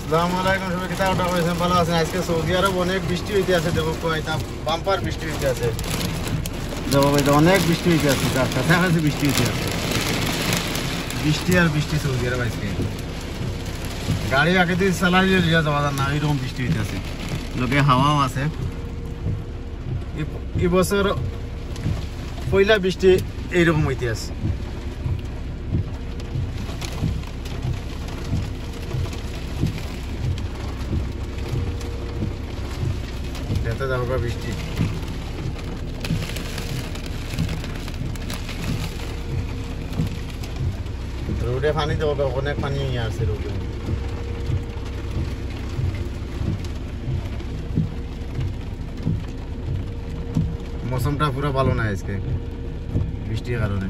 আসসালামু আলাইকুম, সবাই কিতা ওটা করেছেন, ভালো আছেন? আজকে সৌদি আরব অনেক বৃষ্টি হইতে আছে, দেখো এটা বাম্পার বৃষ্টি হইতে আছে, দেখো এটা অনেক বৃষ্টি হইতে আছে, কাছাকাছি বৃষ্টি হইতে আছে, বৃষ্টি আর বৃষ্টি সৌদি আরব আজকে গাড়ি আগে দিয়ে চালাইলে লিয়া যাওয়া যায় না, এইরকম বৃষ্টি হইতে আছে, লোকে হাওয়াও আছে। এই বছর পয়লা বৃষ্টি এইরকম হইতে আছে। এতে যাবো বৃষ্টি, রোডে পানি দেবো, অনেক পানি আছে রোডে। মৌসুমটা পুরো ভালো না আজকে বৃষ্টির কারণে।